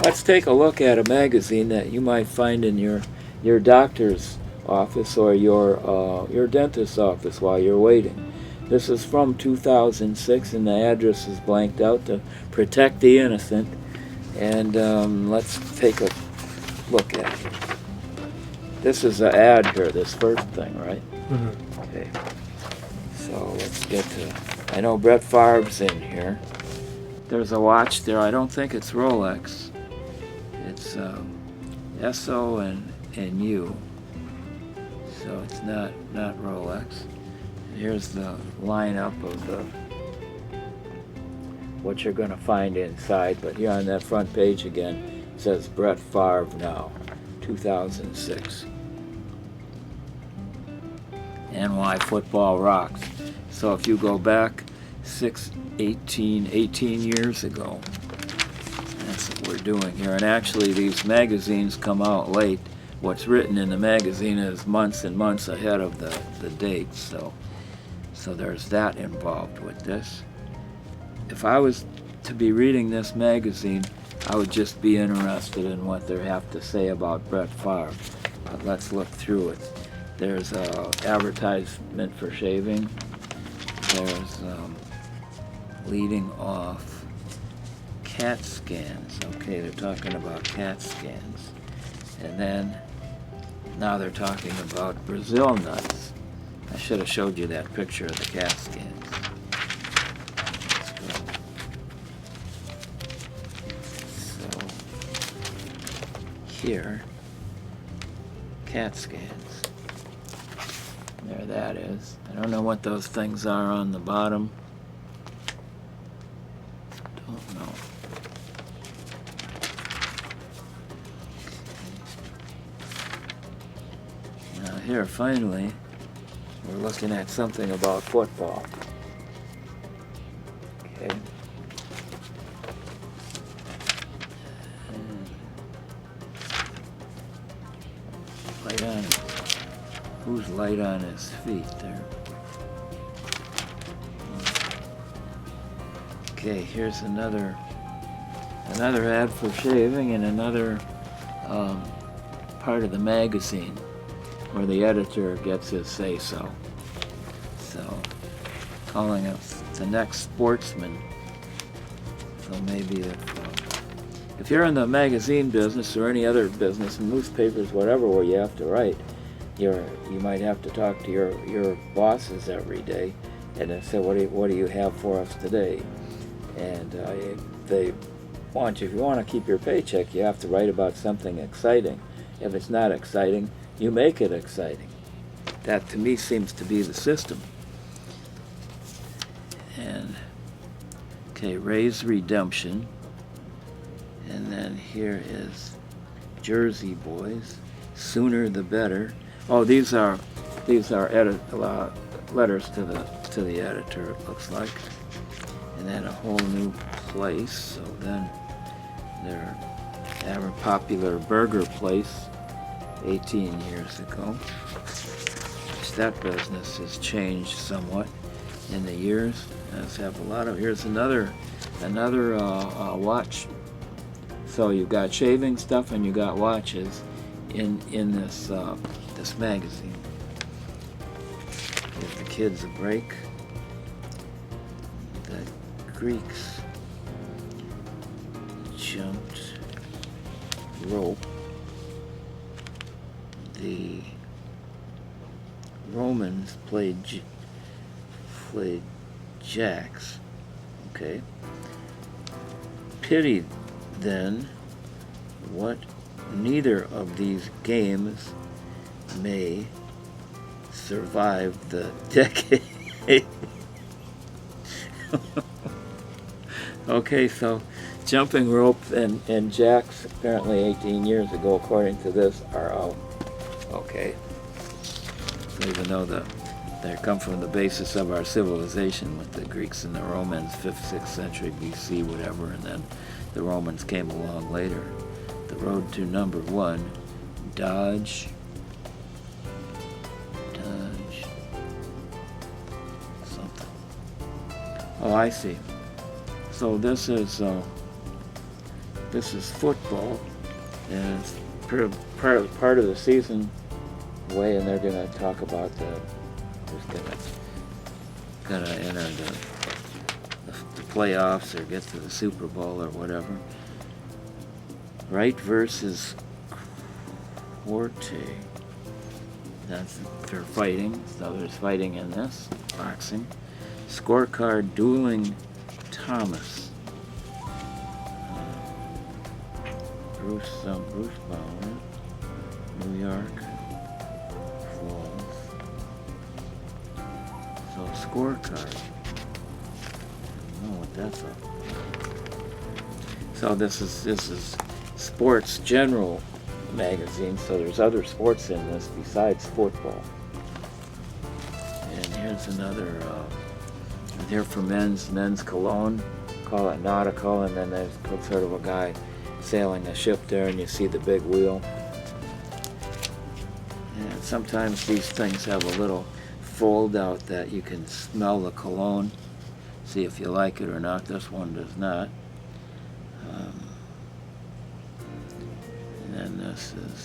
Let's take a look at a magazine that you might find in your doctor's office or your dentist's office while you're waiting. This is from 2006, and the address is blanked out to protect the innocent. And let's take a look at it. This is an ad here, this first thing, right? Mm-hmm. Okay. So let's get to. I know Brett Favre's in here. There's a watch there. I don't think it's Rolex. It's SO and U. So it's not Rolex. Here's the lineup of the what you're going to find inside. But here on that front page again, it says Brett Favre Now, 2006. And why football rocks. So if you go back 18 years ago, that's what we're doing here. And actually these magazines come out late. What's written in the magazine is months and months ahead of the dates. So there's that involved with this. If I was to be reading this magazine, I would just be interested in what they have to say about Brett Favre. But let's look through it. There's an advertisement for shaving. There's leading off CAT scans. Okay, they're talking about CAT scans. And then now they're talking about Brazil nuts. I should have showed you that picture of the CAT scans. Let's go. So here, CAT scans. There that is. I don't know what those things are on the bottom. Don't know. Now here, finally, we're looking at something about football. Okay. Light on. Who's light on his feet there? Okay, here's another ad for shaving and another part of the magazine where the editor gets his say-so. So, calling it the next sportsman. So maybe if you're in the magazine business or any other business, newspapers, whatever, where you have to write, you might have to talk to your bosses every day and then say, what do you have for us today? And they want you, if you want to keep your paycheck, you have to write about something exciting. If it's not exciting, you make it exciting. That to me seems to be the system. And okay, Ray's Redemption. And then here is Jersey Boys, Sooner the Better. Oh, these are letters to the editor, it looks like. And then A Whole New Place. So then their ever popular burger place 18 years ago. Which that business has changed somewhat in the years. Let's have a lot of. Here's another watch. So you've got shaving stuff and you got watches in this this magazine. Give the kids a break. The Greeks jumped rope. The Romans played jacks. Okay. Pity then what neither of these games may survive the decade. Okay, so jumping rope and jacks apparently 18 years ago, according to this, are out. Okay. So even though they come from the basis of our civilization with the Greeks and the Romans, 5th, 6th century BC, whatever, and then the Romans came along later. The road to number one, Dodge something. Oh, I see. So this is this is football, and it's part of the season way, and they're going to talk about who's going to enter the playoffs or get to the Super Bowl or whatever. Right versus Forte. That's for fighting. So there's fighting in this boxing. Scorecard, dueling Thomas. Bruce Bauer, New York Falls. So scorecard. I don't know what that's all about. So this is Sports General magazine, so there's other sports in this besides football. And here's another, here for men's cologne, call it nautical, and then there's sort of a guy sailing a ship there, and you see the big wheel. And sometimes these things have a little fold out that you can smell the cologne, see if you like it or not. This one does not. And this is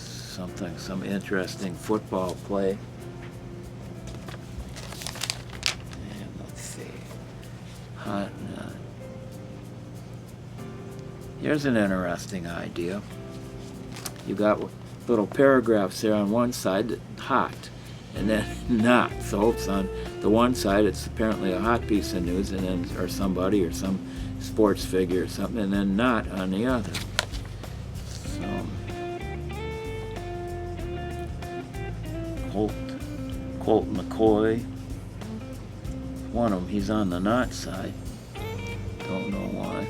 some interesting football play. And let's see. Hot nut. Here's an interesting idea. You got little paragraphs there on one side, hot, and then not. So it's on the one side, it's apparently a hot piece of news, and then or somebody or some sports figure or something, and then not on the other. Colt McCoy, one of them, he's on the not side. Don't know why.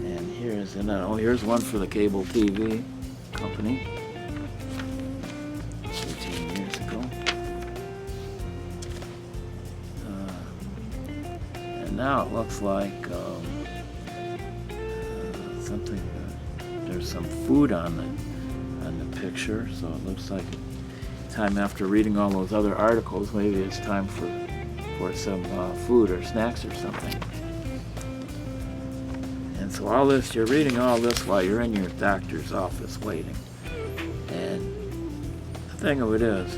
And here's here's one for the cable TV company. 18 years ago. And now it looks like something. There's some food on the picture, so it looks like time after reading all those other articles, maybe it's time for some food or snacks or something. And so all this, you're reading all this while you're in your doctor's office waiting. And the thing of it is,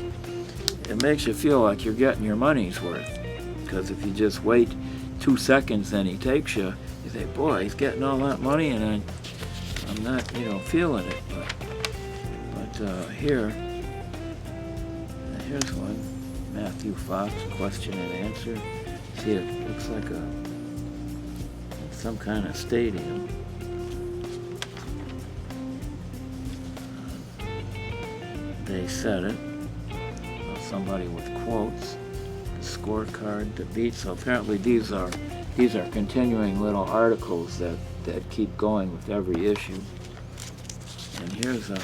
it makes you feel like you're getting your money's worth. Because if you just wait 2 seconds, then he takes you, you say, boy, he's getting all that money, and I'm not, feeling it. But here's one, Matthew Fox, question and answer. See, it looks like some kind of stadium. They said it. Somebody with quotes. The scorecard, the beat. So apparently these are continuing little articles that keep going with every issue. And here's an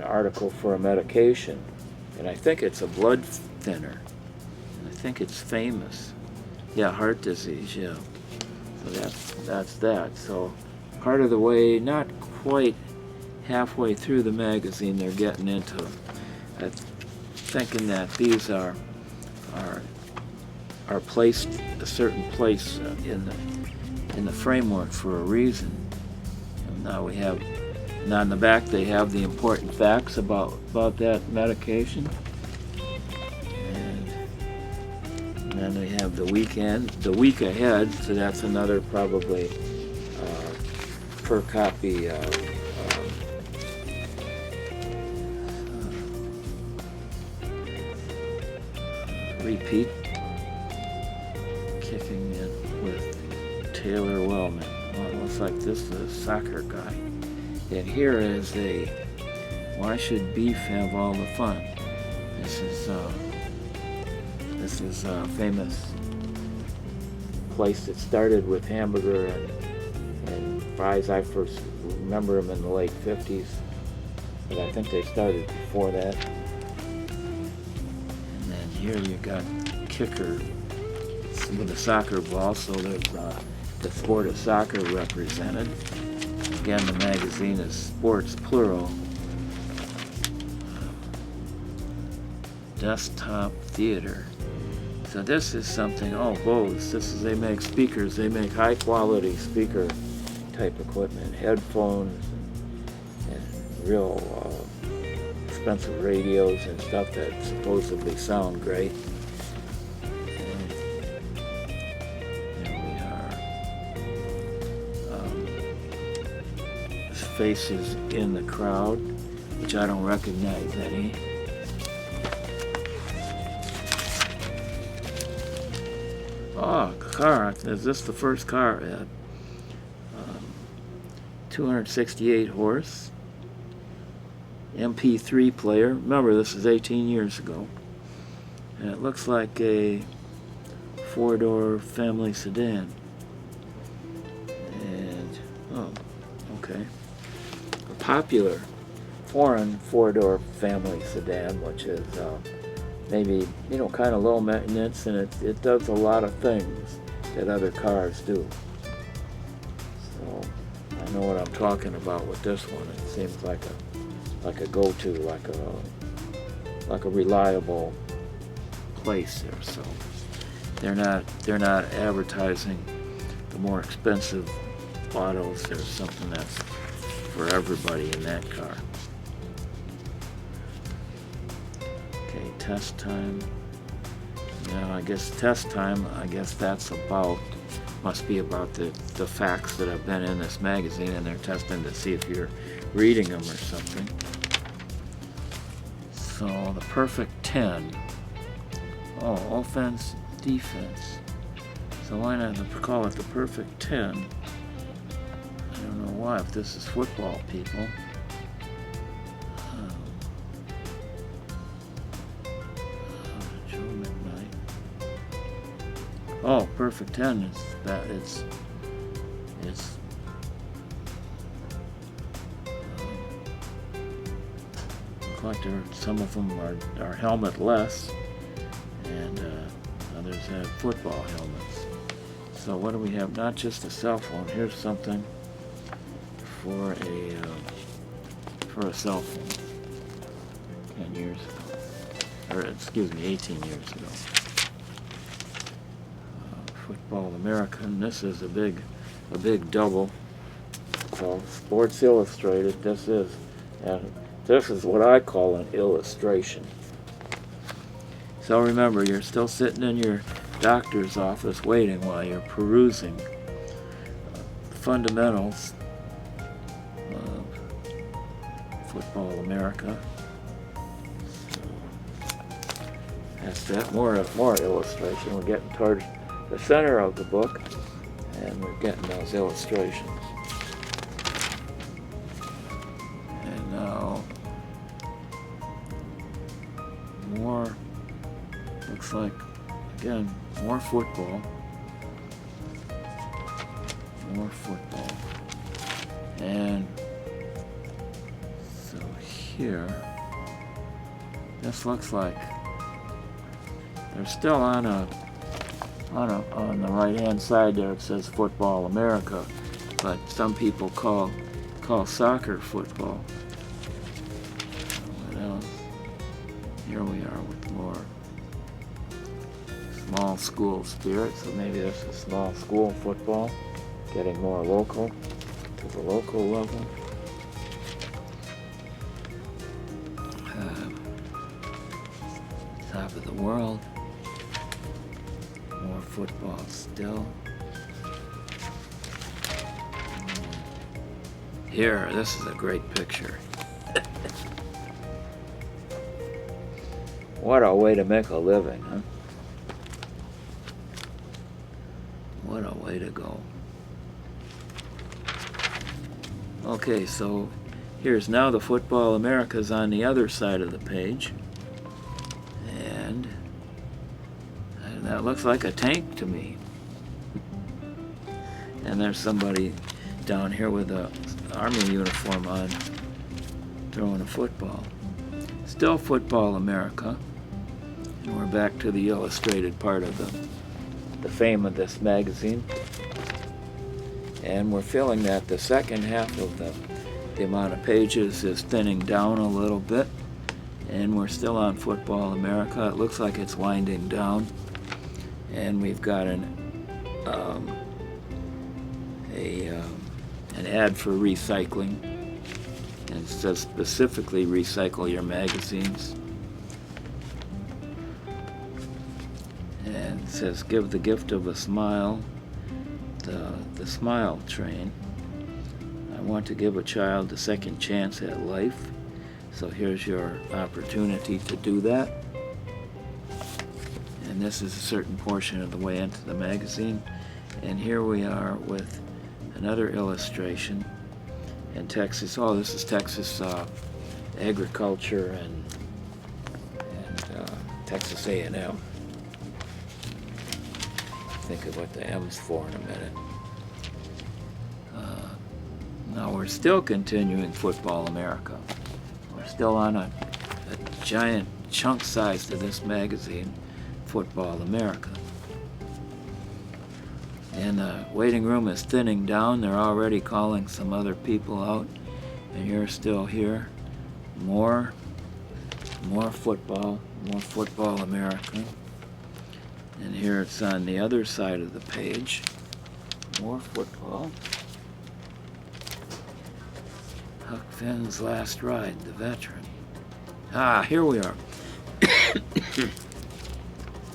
article for a medication, and I think it's a blood thinner, and I think it's famous. Yeah, heart disease. Yeah. So that's that. So part of the way, not quite halfway through the magazine, they're getting into thinking that these are placed a certain place in the framework for a reason. And now in the back they have the important facts about that medication, and then we have the week ahead. So that's another probably per copy. Repeat, kicking it with Taylor Wellman. Well, it looks like this is a soccer guy. And here is why should beef have all the fun? This is a famous place that started with hamburger and fries. I first remember them in the late 50s, but I think they started before that. Here you got kicker with a soccer ball, so there's the sport of soccer represented. Again, the magazine is sports plural. desktop theater. So this is something, oh, Bose, they make speakers, they make high quality speaker type equipment, headphones, and real expensive radios and stuff that supposedly sound great. And here we are. Faces in the crowd, which I don't recognize any. Oh, car. Is this the first car? 268 horse. MP3 player. Remember, this is 18 years ago. And it looks like a four-door family sedan. And, oh, okay. A popular foreign four-door family sedan, which is maybe, kind of low maintenance, and it does a lot of things that other cars do. So I know what I'm talking about with this one. It seems like a go-to, like a reliable place there. So they're not advertising the more expensive autos. There's something that's for everybody in that car. Okay, test time. Now I guess test time, must be about the facts that have been in this magazine, and they're testing to see if you're reading them or something. So the perfect 10. Oh, offense, defense. So why not call it the perfect 10? I don't know why, if this is football people. Oh, perfect 10 is that it's look like some of them are helmet-less, and others have football helmets. So what do we have? Not just a cell phone. Here's something for a cell phone. 10 years ago, or excuse me, 18 years ago. Football American. This is a big double. So Sports Illustrated. This is what I call an illustration. So remember, you're still sitting in your doctor's office waiting while you're perusing fundamentals of Football America. So that's that. More illustration. We're getting towards the center of the book, and we're getting those illustrations. And now more, looks like, again, more football. And so here, this looks like they're still on the right-hand side there. It says Football America, but some people call soccer football. What else? Here we are with more small school spirit. So maybe this is small school football, getting more local to the local level. Top of the world. More football still. Here, this is a great picture. What a way to make a living, huh? What a way to go. Okay, so here's now the Football America's on the other side of the page. And that looks like a tank to me. And there's somebody down here with an army uniform on throwing a football. Still Football America. And we're back to the illustrated part of the fame of this magazine. And we're feeling that the second half of the amount of pages is thinning down a little bit. And we're still on Football America. It looks like it's winding down. And we've got an ad for recycling. And it says specifically recycle your magazines. And it says give the gift of a smile, the smile train. I want to give a child a second chance at life. So here's your opportunity to do that. And this is a certain portion of the way into the magazine. And here we are with another illustration in Texas. Oh, this is Texas agriculture and Texas A&M. Think of what the M's for in a minute. Now we're still continuing Football America. We're still on a giant chunk size to this magazine, Football America. And the waiting room is thinning down. They're already calling some other people out. And you're still here. More football America. And here it's on the other side of the page. More football. Huck Finn's last ride, the veteran. Ah, here we are.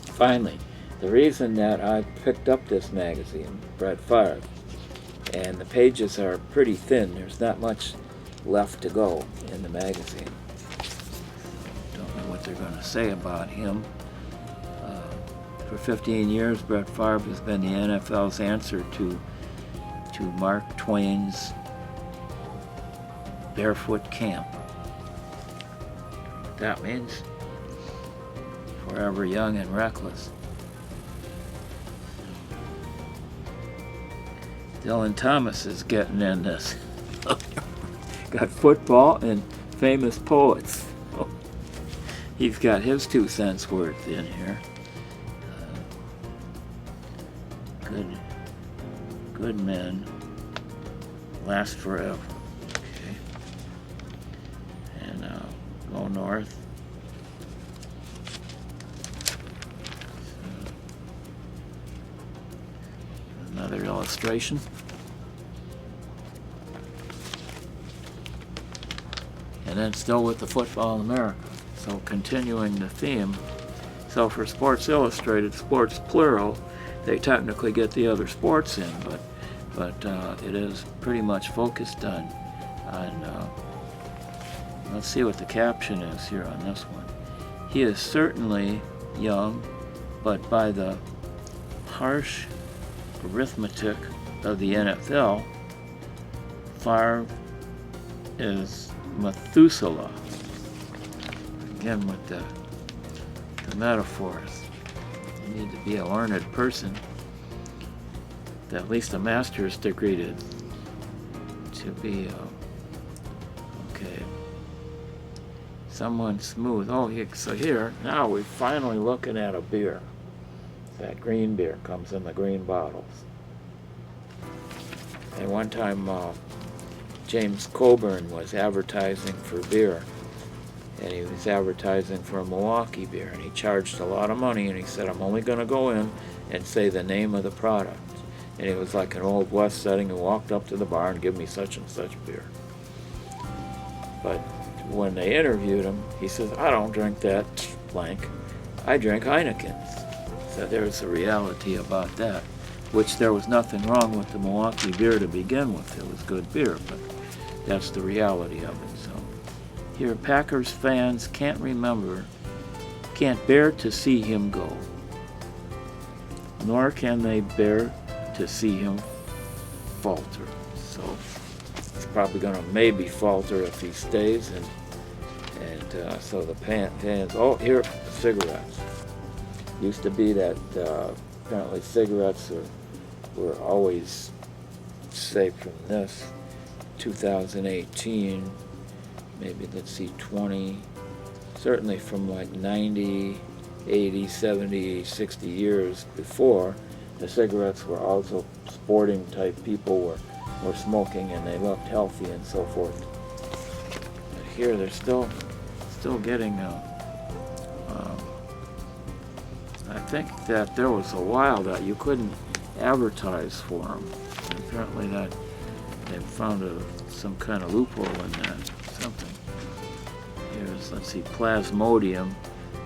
Finally, the reason that I picked up this magazine, Brett Favre, and the pages are pretty thin. There's not much left to go in the magazine. Don't know what they're going to say about him. For 15 years, Brett Favre has been the NFL's answer to Mark Twain's barefoot camp. That means forever young and reckless. Dylan Thomas is getting in this. Got football and famous poets. He's got his 2 cents worth in here. Good men last forever. Okay. And go north. Another illustration. And then still with the Football America. So continuing the theme. So for Sports Illustrated, sports plural, they technically get the other sports in, but it is pretty much focused on let's see what the caption is here on this one. He is certainly young, but by the harsh arithmetic of the NFL, Favre is Methuselah. Again with the metaphors. You need to be a learned person, at least a master's degree to be okay. Someone smooth. Oh, so here now we're finally looking at a beer. That green beer comes in the green bottles. And one time James Coburn was advertising for beer, and he was advertising for a Milwaukee beer, and he charged a lot of money, and he said, I'm only going to go in and say the name of the product. And it was like an Old West setting, and walked up to the bar and give me such and such beer. But when they interviewed him, he says, I don't drink that blank. I drink Heineken's. So there's a reality about that, which there was nothing wrong with the Milwaukee beer to begin with. It was good beer, but that's the reality of it. So here, Packers fans can't bear to see him go, nor can they bear to see him falter. So it's probably going to maybe falter if he stays, and so the fans. Oh, here, cigarettes. Used to be that apparently cigarettes were always safe from this. 2018, maybe let's see, 20, certainly from like 90, 80, 70, 60 years before, the cigarettes were also sporting type people were smoking, and they looked healthy and so forth. But here they're still still getting. I think that there was a while that you couldn't advertise for them. Apparently, that they found some kind of loophole in that. Something. Here's, let's see, Plasmodium.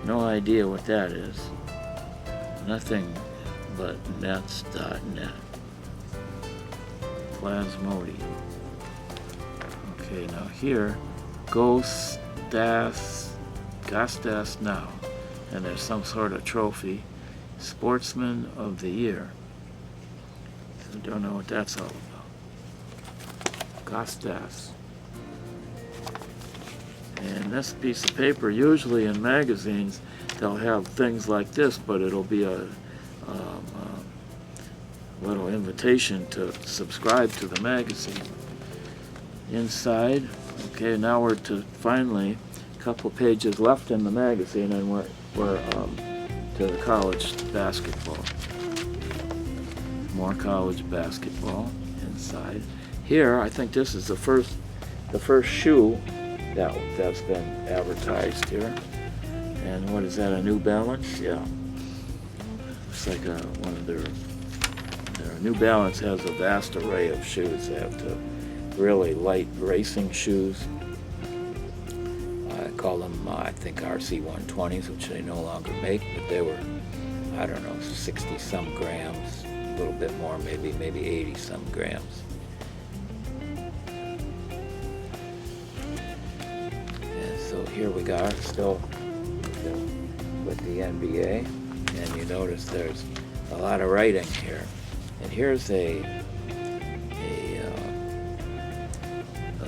No idea what that is. Nothing but nets.net. Plasmodium. Okay, now here, Gastas now. And there's some sort of trophy. Sportsman of the Year. I don't know what that's all about. Gastas. And this piece of paper, usually in magazines, they'll have things like this, but it'll be a little invitation to subscribe to the magazine. Inside, okay, now we're to finally a couple pages left in the magazine, and we're to the college basketball. More college basketball inside. Here, I think this is the first shoe that's been advertised here. And what is that, a New Balance? Yeah. Looks like one of their New Balance has a vast array of shoes. They have the really light racing shoes. I call them, I think, RC120s, which they no longer make, but they were, I don't know, 60-some grams, a little bit more, maybe 80-some grams. And so here we are, still with the NBA, and you notice there's a lot of writing here. And here's a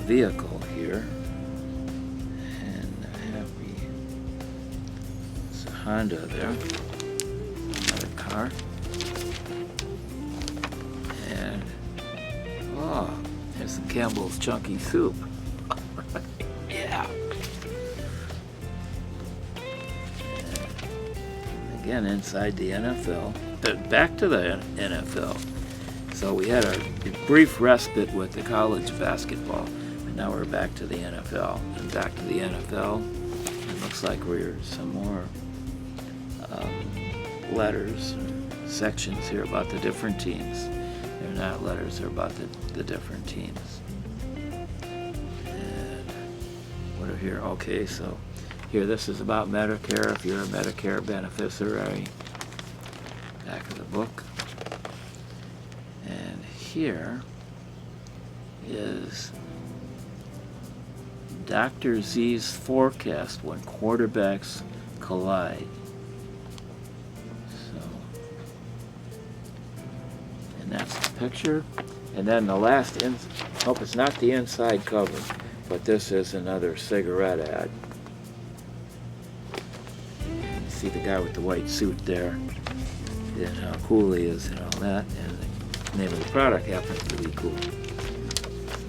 vehicle here, and it's a Honda there, another car, and there's some Campbell's Chunky Soup. Yeah. And again, inside the NFL. Back to the NFL. So we had a brief respite with the college basketball, and now we're back to the NFL. And back to the NFL, it looks like we're some more letters, or sections here about the different teams. They're not letters, they're about the different teams. And what are here? Okay, so here, this is about Medicare, if you're a Medicare beneficiary. Back of the book. And here is Dr. Z's forecast when quarterbacks collide. So, and that's the picture. And then the last, hope it's not the inside cover, but this is another cigarette ad. You see the guy with the white suit there, and how cool he is and all that, and the name of the product happens to be cool. So,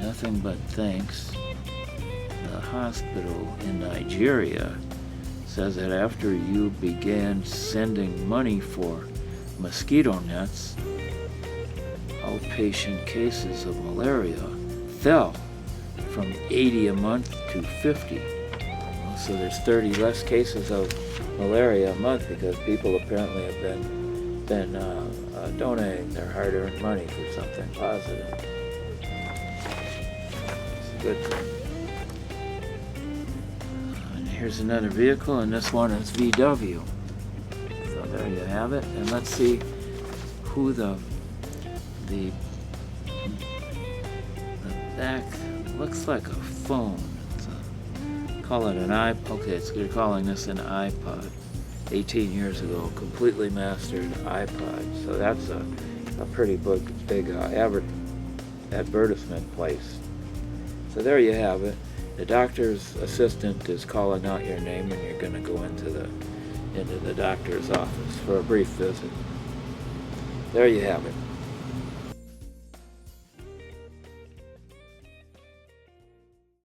nothing but thanks. The hospital in Nigeria says that after you began sending money for mosquito nets, outpatient cases of malaria fell from 80 a month to 50. So there's 30 less cases of malaria a month because people apparently have been donating their hard-earned money for something positive. It's a good thing. And here's another vehicle, and this one is VW. So there you have it. And let's see who the back looks like a phone. Call it an iPod. Okay, they're calling this an iPod. 18 years ago, completely mastered iPod. So that's a pretty big advertisement place. So there you have it. The doctor's assistant is calling out your name, and you're going to go into the doctor's office for a brief visit. There you have it.